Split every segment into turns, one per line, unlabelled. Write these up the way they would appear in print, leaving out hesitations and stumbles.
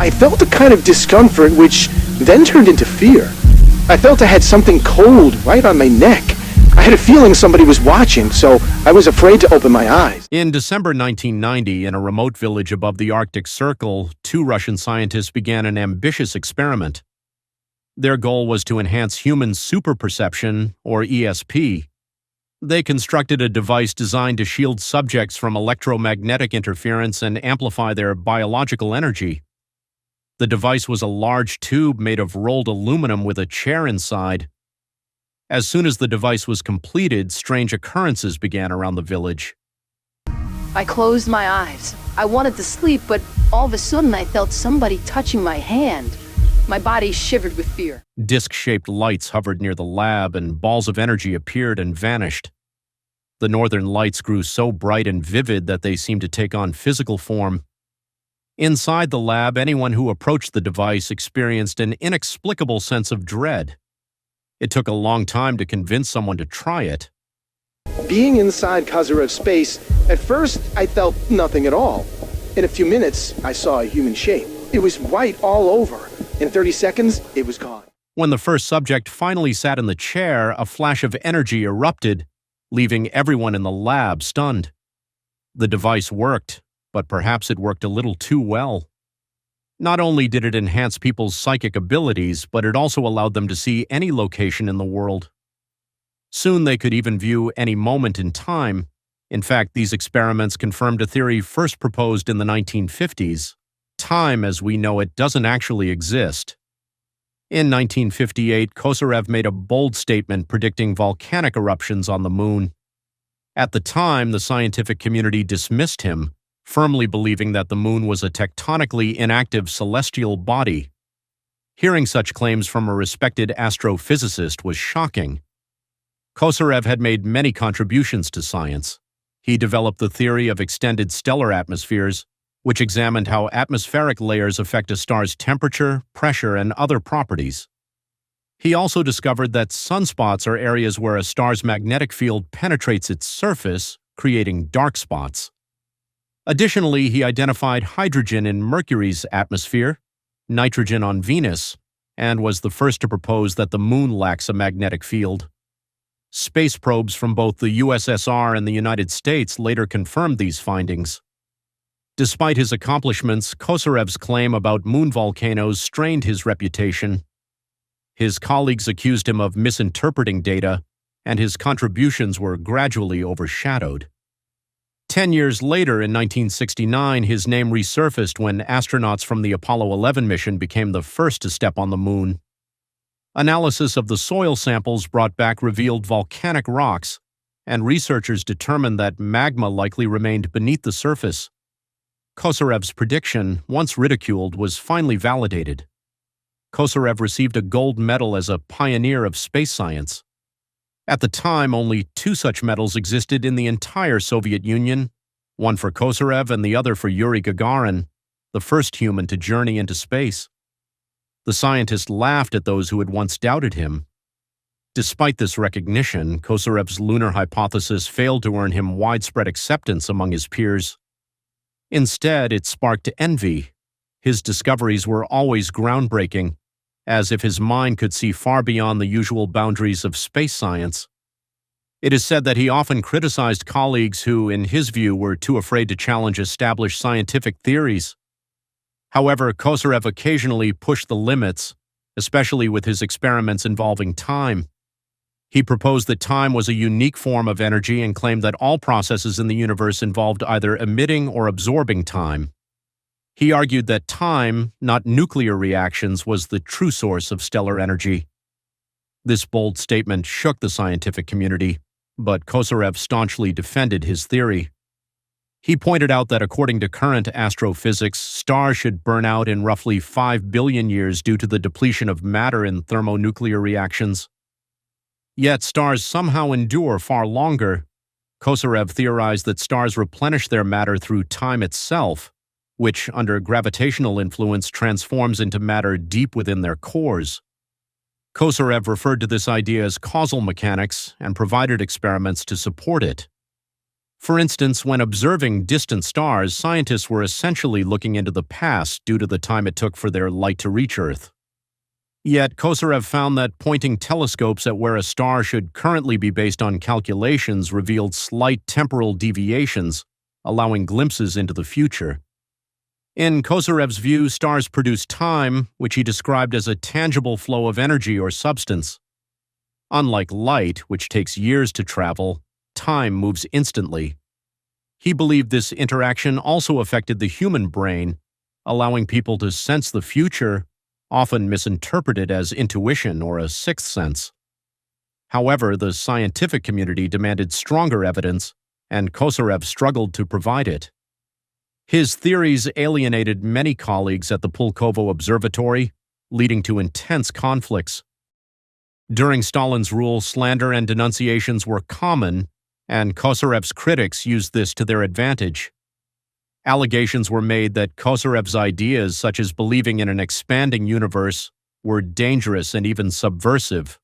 I felt a kind of discomfort which then turned into fear. I felt I had something cold right on my neck. I had a feeling somebody was watching, so I was afraid to open my eyes.
In December 1990, in a remote village above the Arctic Circle, 2 Russian scientists began an ambitious experiment. Their goal was to enhance human superperception, or ESP. They constructed a device designed to shield subjects from electromagnetic interference and amplify their biological energy. The device was a large tube made of rolled aluminum with a chair inside. As soon as the device was completed, strange occurrences began around the village.
I closed my eyes. I wanted to sleep, but all of a sudden I felt somebody touching my hand. My body shivered with fear.
Disc-shaped lights hovered near the lab, and balls of energy appeared and vanished. The northern lights grew so bright and vivid that they seemed to take on physical form. Inside the lab, anyone who approached the device experienced an inexplicable sense of dread. It took a long time to convince someone to try it.
Being inside Kozyrev's space, at first I felt nothing at all. In a few minutes, I saw a human shape. It was white all over. In 30 seconds, it was gone.
When the first subject finally sat in the chair, a flash of energy erupted, leaving everyone in the lab stunned. The device worked, but perhaps it worked a little too well. Not only did it enhance people's psychic abilities, but it also allowed them to see any location in the world. Soon they could even view any moment in time. In fact, these experiments confirmed a theory first proposed in the 1950s. Time as we know it doesn't actually exist. In 1958, Kozyrev made a bold statement predicting volcanic eruptions on the moon. At the time, the scientific community dismissed him, firmly believing that the moon was a tectonically inactive celestial body. Hearing such claims from a respected astrophysicist was shocking. Kozyrev had made many contributions to science. He developed the theory of extended stellar atmospheres, which examined how atmospheric layers affect a star's temperature, pressure, and other properties. He also discovered that sunspots are areas where a star's magnetic field penetrates its surface, creating dark spots. Additionally, he identified hydrogen in Mercury's atmosphere, nitrogen on Venus, and was the first to propose that the moon lacks a magnetic field. Space probes from both the USSR and the United States later confirmed these findings. Despite his accomplishments, Kozyrev's claim about moon volcanoes strained his reputation. His colleagues accused him of misinterpreting data, and his contributions were gradually overshadowed. 10 years later, in 1969, his name resurfaced when astronauts from the Apollo 11 mission became the first to step on the moon. Analysis of the soil samples brought back revealed volcanic rocks, and researchers determined that magma likely remained beneath the surface. Kozyrev's prediction, once ridiculed, was finally validated. Kozyrev received a gold medal as a pioneer of space science. At the time, only 2 such medals existed in the entire Soviet Union, one for Kozyrev and the other for Yuri Gagarin, the first human to journey into space. The scientist laughed at those who had once doubted him. Despite this recognition, Kozyrev's lunar hypothesis failed to earn him widespread acceptance among his peers. Instead, it sparked envy. His discoveries were always groundbreaking, as if his mind could see far beyond the usual boundaries of space science. It is said that he often criticized colleagues who, in his view, were too afraid to challenge established scientific theories. However, Kozyrev occasionally pushed the limits, especially with his experiments involving time. He proposed that time was a unique form of energy and claimed that all processes in the universe involved either emitting or absorbing time. He argued that time, not nuclear reactions, was the true source of stellar energy. This bold statement shook the scientific community, but Kozyrev staunchly defended his theory. He pointed out that according to current astrophysics, stars should burn out in roughly 5 billion years due to the depletion of matter in thermonuclear reactions. Yet stars somehow endure far longer. Kozyrev theorized that stars replenish their matter through time itself, which, under gravitational influence, transforms into matter deep within their cores. Kozyrev referred to this idea as causal mechanics and provided experiments to support it. For instance, when observing distant stars, scientists were essentially looking into the past due to the time it took for their light to reach Earth. Yet, Kozyrev found that pointing telescopes at where a star should currently be based on calculations revealed slight temporal deviations, allowing glimpses into the future. In Kozyrev's view, stars produce time, which he described as a tangible flow of energy or substance. Unlike light, which takes years to travel, time moves instantly. He believed this interaction also affected the human brain, allowing people to sense the future, often misinterpreted as intuition or a sixth sense. However, the scientific community demanded stronger evidence, and Kozyrev struggled to provide it. His theories alienated many colleagues at the Pulkovo Observatory, leading to intense conflicts. During Stalin's rule, slander and denunciations were common, and Kozyrev's critics used this to their advantage. Allegations were made that Kozyrev's ideas, such as believing in an expanding universe, were dangerous and even subversive.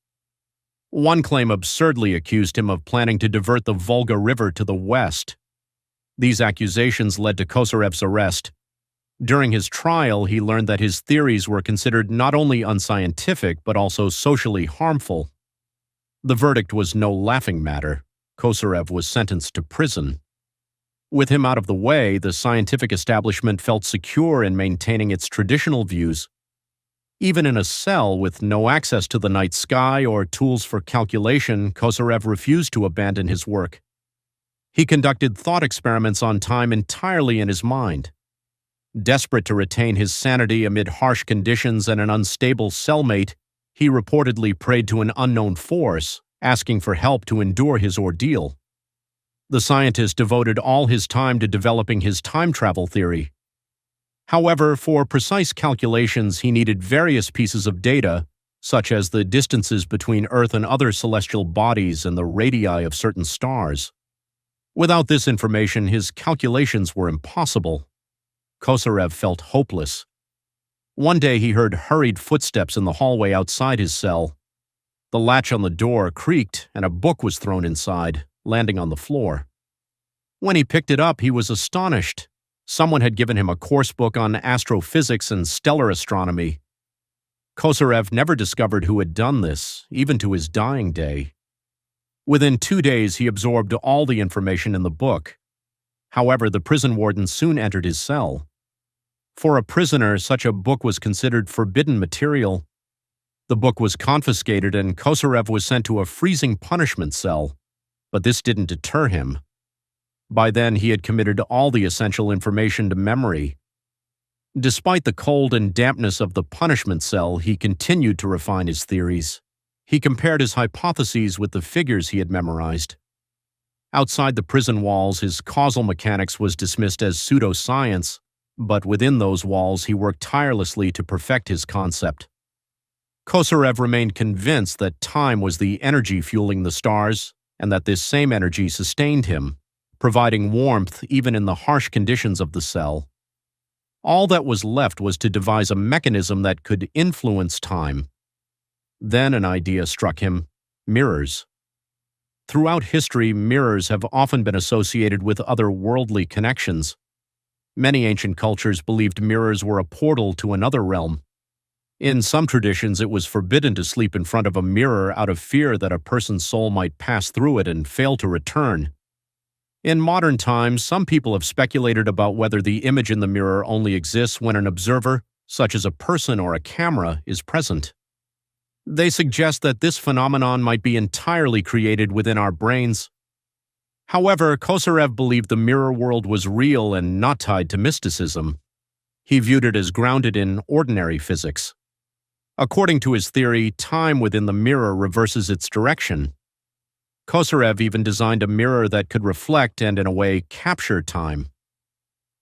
One claim absurdly accused him of planning to divert the Volga River to the west. These accusations led to Kozyrev's arrest. During his trial, he learned that his theories were considered not only unscientific but also socially harmful. The verdict was no laughing matter. Kozyrev was sentenced to prison. With him out of the way, the scientific establishment felt secure in maintaining its traditional views. Even in a cell with no access to the night sky or tools for calculation, Kozyrev refused to abandon his work. He conducted thought experiments on time entirely in his mind. Desperate to retain his sanity amid harsh conditions and an unstable cellmate, he reportedly prayed to an unknown force, asking for help to endure his ordeal. The scientist devoted all his time to developing his time travel theory. However, for precise calculations, he needed various pieces of data, such as the distances between Earth and other celestial bodies and the radii of certain stars. Without this information, his calculations were impossible. Kozyrev felt hopeless. One day he heard hurried footsteps in the hallway outside his cell. The latch on the door creaked and a book was thrown inside, landing on the floor. When he picked it up, he was astonished. Someone had given him a course book on astrophysics and stellar astronomy. Kozyrev never discovered who had done this, even to his dying day. Within 2 days, he absorbed all the information in the book. However, the prison warden soon entered his cell. For a prisoner, such a book was considered forbidden material. The book was confiscated and Kozyrev was sent to a freezing punishment cell, but this didn't deter him. By then, he had committed all the essential information to memory. Despite the cold and dampness of the punishment cell, he continued to refine his theories. He compared his hypotheses with the figures he had memorized. Outside the prison walls, his causal mechanics was dismissed as pseudoscience, but within those walls, he worked tirelessly to perfect his concept. Kozyrev remained convinced that time was the energy fueling the stars, and that this same energy sustained him, providing warmth even in the harsh conditions of the cell. All that was left was to devise a mechanism that could influence time. Then an idea struck him: mirrors. Throughout history, mirrors have often been associated with otherworldly connections. Many ancient cultures believed mirrors were a portal to another realm. In some traditions, it was forbidden to sleep in front of a mirror out of fear that a person's soul might pass through it and fail to return. In modern times, some people have speculated about whether the image in the mirror only exists when an observer, such as a person or a camera, is present. They suggest that this phenomenon might be entirely created within our brains. However, Kozyrev believed the mirror world was real and not tied to mysticism. He viewed it as grounded in ordinary physics. According to his theory, time within the mirror reverses its direction. Kozyrev even designed a mirror that could reflect and, in a way, capture time.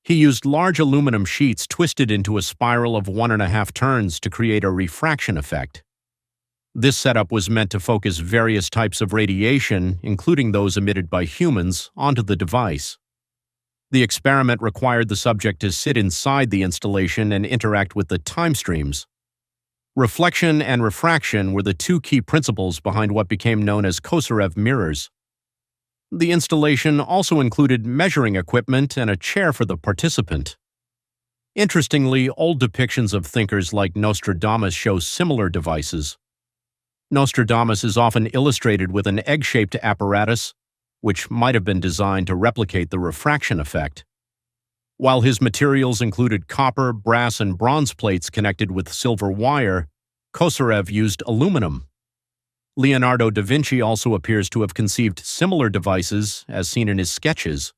He used large aluminum sheets twisted into a spiral of 1.5 turns to create a refraction effect. This setup was meant to focus various types of radiation, including those emitted by humans, onto the device. The experiment required the subject to sit inside the installation and interact with the time streams. Reflection and refraction were the two key principles behind what became known as Kozyrev mirrors. The installation also included measuring equipment and a chair for the participant. Interestingly, old depictions of thinkers like Nostradamus show similar devices. Nostradamus is often illustrated with an egg-shaped apparatus, which might have been designed to replicate the refraction effect. While his materials included copper, brass, and bronze plates connected with silver wire, Kozyrev used aluminum. Leonardo da Vinci also appears to have conceived similar devices, as seen in his sketches.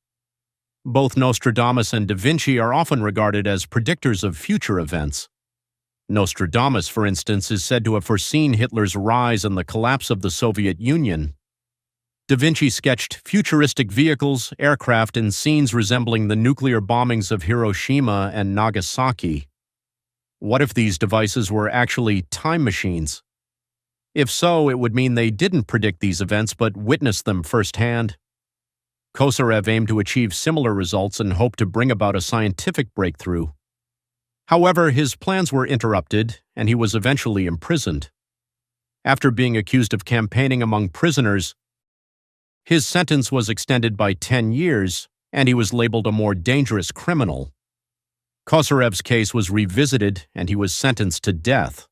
Both Nostradamus and da Vinci are often regarded as predictors of future events. Nostradamus, for instance, is said to have foreseen Hitler's rise and the collapse of the Soviet Union. Da Vinci sketched futuristic vehicles, aircraft, and scenes resembling the nuclear bombings of Hiroshima and Nagasaki. What if these devices were actually time machines? If so, it would mean they didn't predict these events but witnessed them firsthand. Kozyrev aimed to achieve similar results and hoped to bring about a scientific breakthrough. However, his plans were interrupted, and he was eventually imprisoned. After being accused of campaigning among prisoners, his sentence was extended by 10 years, and he was labeled a more dangerous criminal. Kozyrev's case was revisited, and he was sentenced to death.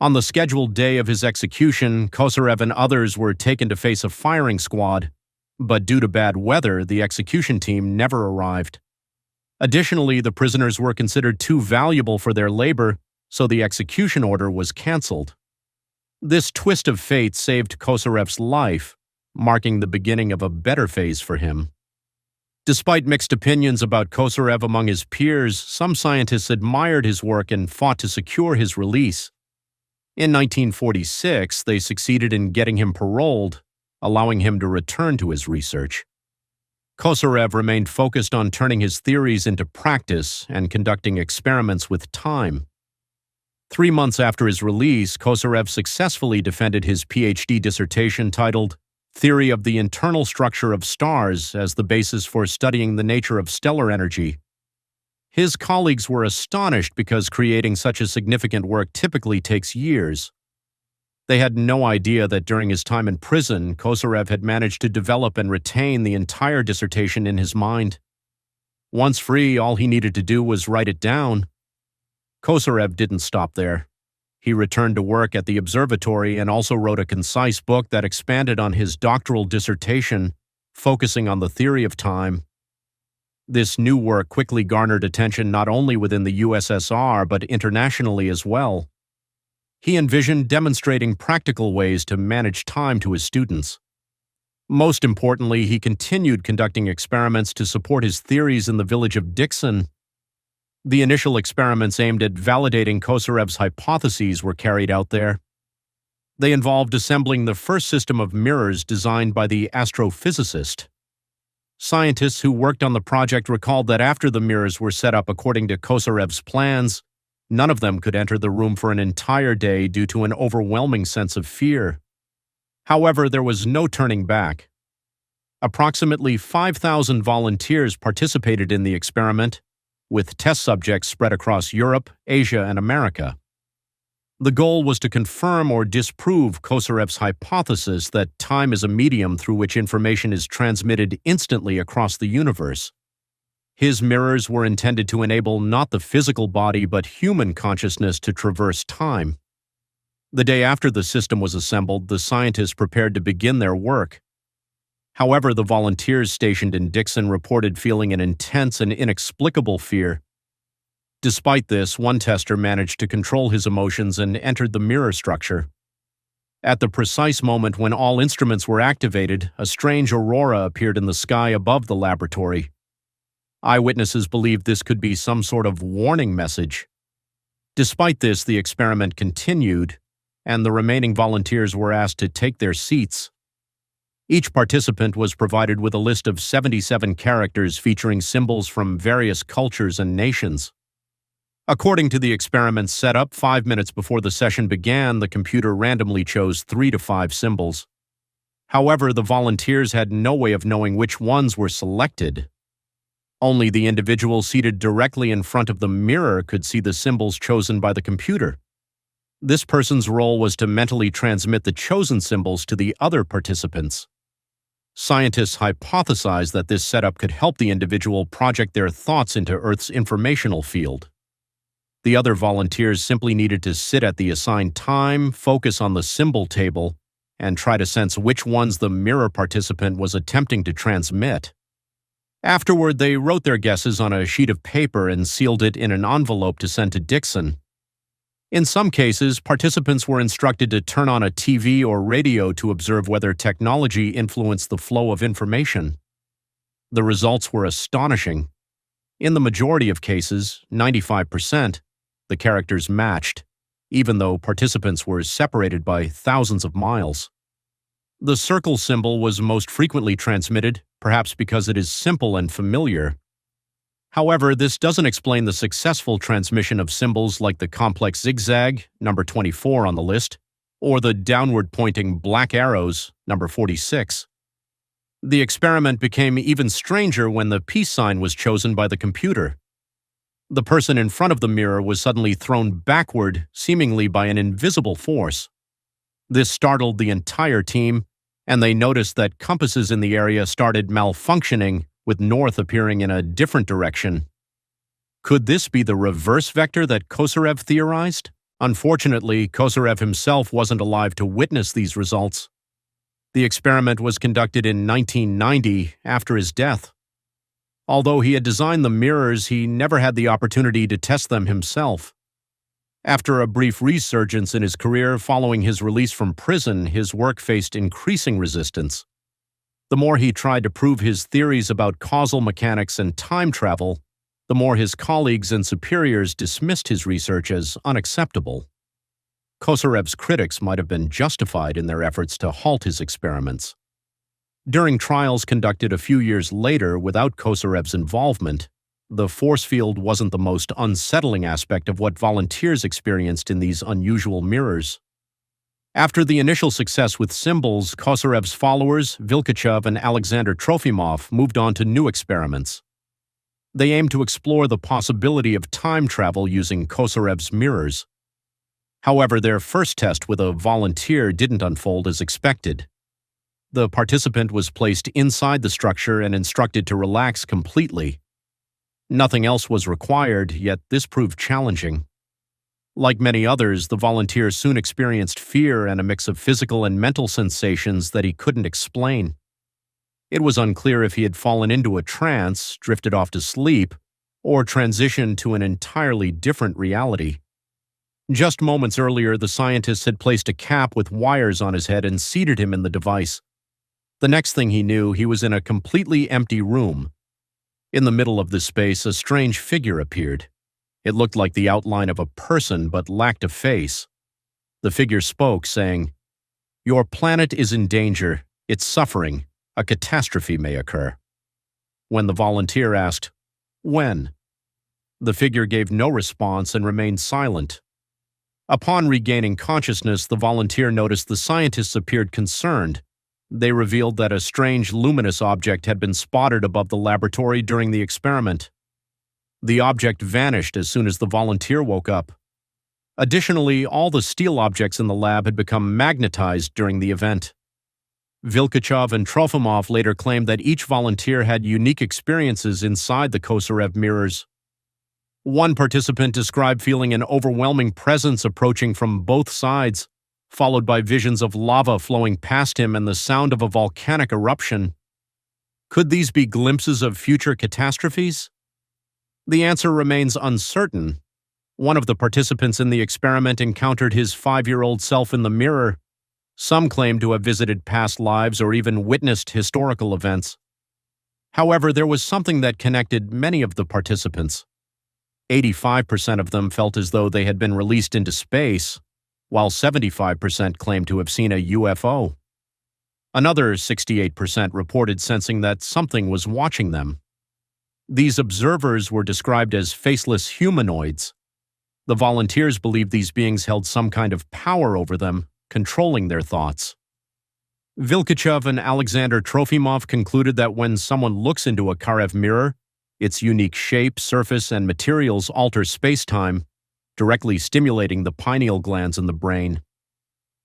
On the scheduled day of his execution, Kozyrev and others were taken to face a firing squad, but due to bad weather, the execution team never arrived. Additionally, the prisoners were considered too valuable for their labor, so the execution order was cancelled. This twist of fate saved Kozyrev's life, marking the beginning of a better phase for him. Despite mixed opinions about Kozyrev among his peers, some scientists admired his work and fought to secure his release. In 1946, they succeeded in getting him paroled, allowing him to return to his research. Kozyrev remained focused on turning his theories into practice and conducting experiments with time. 3 months after his release, Kozyrev successfully defended his PhD dissertation titled Theory of the Internal Structure of Stars as the basis for studying the nature of stellar energy. His colleagues were astonished because creating such a significant work typically takes years. They had no idea that during his time in prison, Kozyrev had managed to develop and retain the entire dissertation in his mind. Once free, all he needed to do was write it down. Kozyrev didn't stop there. He returned to work at the observatory and also wrote a concise book that expanded on his doctoral dissertation, focusing on the theory of time. This new work quickly garnered attention not only within the USSR but internationally as well. He envisioned demonstrating practical ways to manage time to his students. Most importantly, he continued conducting experiments to support his theories in the village of Dixon. The initial experiments aimed at validating Kozyrev's hypotheses were carried out there. They involved assembling the first system of mirrors designed by the astrophysicist. Scientists who worked on the project recalled that after the mirrors were set up according to Kozyrev's plans, none of them could enter the room for an entire day due to an overwhelming sense of fear. However, there was no turning back. Approximately 5,000 volunteers participated in the experiment, with test subjects spread across Europe, Asia, and America. The goal was to confirm or disprove Kozyrev's hypothesis that time is a medium through which information is transmitted instantly across the universe. His mirrors were intended to enable not the physical body but human consciousness to traverse time. The day after the system was assembled, the scientists prepared to begin their work. However, the volunteers stationed in Dixon reported feeling an intense and inexplicable fear. Despite this, one tester managed to control his emotions and entered the mirror structure. At the precise moment when all instruments were activated, a strange aurora appeared in the sky above the laboratory. Eyewitnesses believed this could be some sort of warning message. Despite this, the experiment continued, and the remaining volunteers were asked to take their seats. Each participant was provided with a list of 77 characters featuring symbols from various cultures and nations. According to the experiment's setup, 5 minutes before the session began, the computer randomly chose 3 to 5 symbols. However, the volunteers had no way of knowing which ones were selected. Only the individual seated directly in front of the mirror could see the symbols chosen by the computer. This person's role was to mentally transmit the chosen symbols to the other participants. Scientists hypothesized that this setup could help the individual project their thoughts into Earth's informational field. The other volunteers simply needed to sit at the assigned time, focus on the symbol table, and try to sense which ones the mirror participant was attempting to transmit. Afterward, they wrote their guesses on a sheet of paper and sealed it in an envelope to send to Dixon. In some cases, participants were instructed to turn on a TV or radio to observe whether technology influenced the flow of information. The results were astonishing. In the majority of cases, 95%, the characters matched, even though participants were separated by thousands of miles. The circle symbol was most frequently transmitted, perhaps because it is simple and familiar. However, this doesn't explain the successful transmission of symbols like the complex zigzag, number 24 on the list, or the downward-pointing black arrows, number 46. The experiment became even stranger when the peace sign was chosen by the computer. The person in front of the mirror was suddenly thrown backward, seemingly by an invisible force. This startled the entire team, and they noticed that compasses in the area started malfunctioning, with north appearing in a different direction. Could this be the reverse vector that Kozyrev theorized? Unfortunately, Kozyrev himself wasn't alive to witness these results. The experiment was conducted in 1990, after his death. Although he had designed the mirrors, he never had the opportunity to test them himself. After a brief resurgence in his career following his release from prison, his work faced increasing resistance. The more he tried to prove his theories about causal mechanics and time travel, the more his colleagues and superiors dismissed his research as unacceptable. Kozyrev's critics might have been justified in their efforts to halt his experiments. During trials conducted a few years later without Kozyrev's involvement, the force field wasn't the most unsettling aspect of what volunteers experienced in these unusual mirrors. After the initial success with symbols, Kozyrev's followers, Vilkachev and Alexander Trofimov, moved on to new experiments. They aimed to explore the possibility of time travel using Kozyrev's mirrors. However, their first test with a volunteer didn't unfold as expected. The participant was placed inside the structure and instructed to relax completely. Nothing else was required, yet this proved challenging. Like many others, the volunteer soon experienced fear and a mix of physical and mental sensations that he couldn't explain. It was unclear if he had fallen into a trance, drifted off to sleep, or transitioned to an entirely different reality. Just moments earlier, the scientists had placed a cap with wires on his head and seated him in the device. The next thing he knew, he was in a completely empty room. In the middle of this space, a strange figure appeared. It looked like the outline of a person but lacked a face. The figure spoke, saying, "Your planet is in danger. It's suffering. A catastrophe may occur." When the volunteer asked, "When?" the figure gave no response and remained silent. Upon regaining consciousness, the volunteer noticed the scientists appeared concerned. They revealed that a strange luminous object had been spotted above the laboratory during the experiment. The object vanished as soon as the volunteer woke up. Additionally, all the steel objects in the lab had become magnetized during the event. Vilkachev and Trofimov later claimed that each volunteer had unique experiences inside the Kozyrev mirrors. One participant described feeling an overwhelming presence approaching from both sides, followed by visions of lava flowing past him and the sound of a volcanic eruption. Could these be glimpses of future catastrophes? The answer remains uncertain. One of the participants in the experiment encountered his 5-year-old self in the mirror. Some claim to have visited past lives or even witnessed historical events. However, there was something that connected many of the participants. 85% of them felt as though they had been released into space, while 75% claimed to have seen a UFO. Another 68% reported sensing that something was watching them. These observers were described as faceless humanoids. The volunteers believed these beings held some kind of power over them, controlling their thoughts. Vilkachev and Alexander Trofimov concluded that when someone looks into a Kozyrev mirror, its unique shape, surface, and materials alter space-time, directly stimulating the pineal glands in the brain.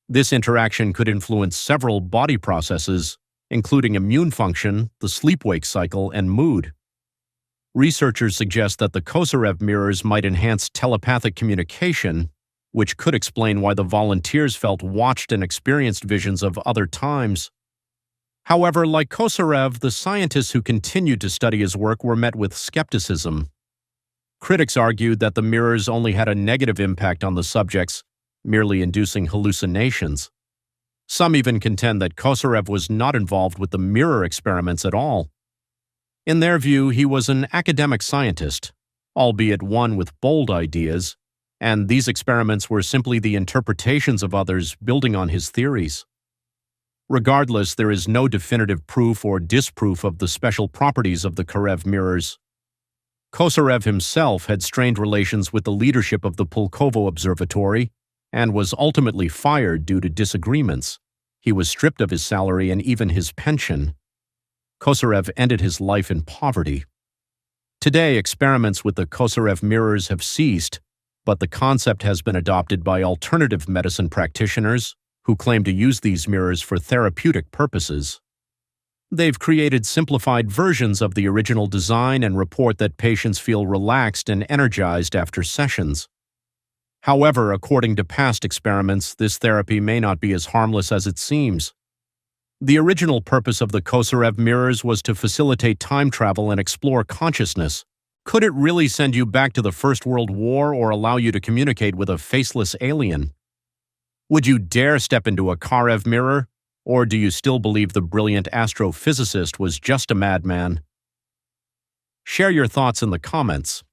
This interaction could influence several body processes, including immune function, the sleep-wake cycle, and mood. Researchers suggest that the Kozyrev mirrors might enhance telepathic communication, which could explain why the volunteers felt watched and experienced visions of other times. However, like Kozyrev, the scientists who continued to study his work were met with skepticism. Critics argued that the mirrors only had a negative impact on the subjects, merely inducing hallucinations. Some even contend that Kozyrev was not involved with the mirror experiments at all. In their view, he was an academic scientist, albeit one with bold ideas, and these experiments were simply the interpretations of others building on his theories. Regardless, there is no definitive proof or disproof of the special properties of the Kozyrev mirrors. Kozyrev himself had strained relations with the leadership of the Pulkovo Observatory and was ultimately fired due to disagreements. He was stripped of his salary and even his pension. Kozyrev ended his life in poverty. Today, experiments with the Kozyrev mirrors have ceased, but the concept has been adopted by alternative medicine practitioners who claim to use these mirrors for therapeutic purposes. They've created simplified versions of the original design and report that patients feel relaxed and energized after sessions. However, according to past experiments, this therapy may not be as harmless as it seems. The original purpose of the Kozyrev mirrors was to facilitate time travel and explore consciousness. Could it really send you back to the First World War or allow you to communicate with a faceless alien? Would you dare step into a Kozyrev mirror, or do you still believe the brilliant astrophysicist was just a madman? Share your thoughts in the comments.